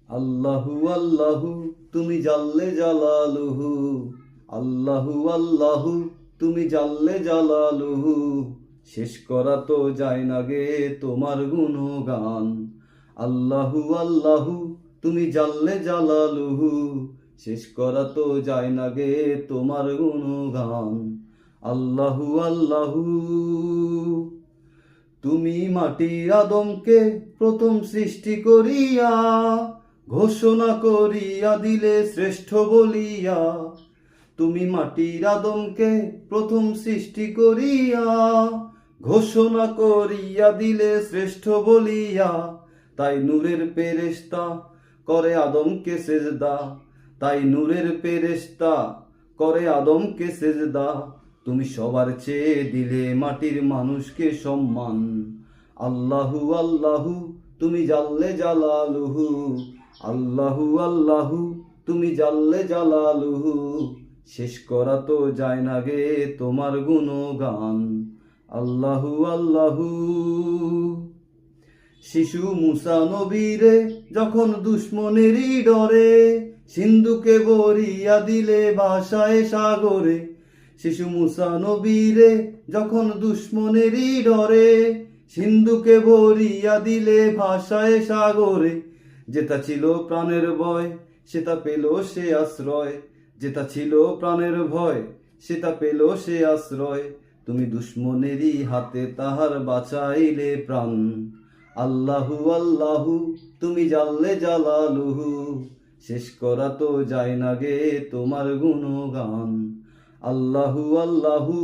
আল্লাহু আল্লাহু তুমি জাল্লে জালালুহু, আল্লাহু আল্লাহু তুমি জাল্লে জালালুহু। শেষ করা তো যায় না গে তোমার গুণগান। আল্লাহু আল্লাহু তুমি জাল্লে জালালুহু, শেষ করা তো যায় না গে তোমার গুণগান। আল্লাহু আল্লাহু। তুমি মাটির আদমকে প্রথম সৃষ্টি করিয়া ঘোষণা করিয়া দিলে শ্রেষ্ঠ বলিয়া। তুমি মাটির আদমকে প্রথম সৃষ্টি করিয়া ঘোষণা করিয়া দিলে শ্রেষ্ঠ বলিয়া। তাই নূরের পেরেশতা করে আদমকে সেজদা, তাই নূরের পেরেশতা করে আদমকে সেজদা। তুমি সবার চেয়ে দিলে মাটির মানুষকে সম্মান। আল্লাহু আল্লাহু তুমি জাল্লে জালালুহু, আল্লাহু আল্লাহু তুমি জাল্লে জালালুহু। শেষ করা তো যায় না গে তোমার গুণগান। আল্লাহু আল্লাহু। শিশু মুসা নবীরে যখন দুশ্মনেরই ডরে সিন্ধুকে ভরিয়া দিলে ভাষায় সাগরে। শিশু মুসা নবীরে যখন দুশ্মনেরই ডরে সিন্ধুকে ভরিয়া দিলে ভাষায় সাগরে। যেটা ছিল প্রাণের ভয় সেটা পেল সে আশ্রয়, যেটা ছিল প্রাণের ভয় সেটা পেল সে আশ্রয়। তুমি দুশ্মনেরই হাতে তাহার বাঁচাইলে প্রাণ। আল্লাহু আল্লাহু তুমি জাল্লে জালালুহু, শেষ করা তো যায় না গে তোমার গুণগান। আল্লাহু আল্লাহু।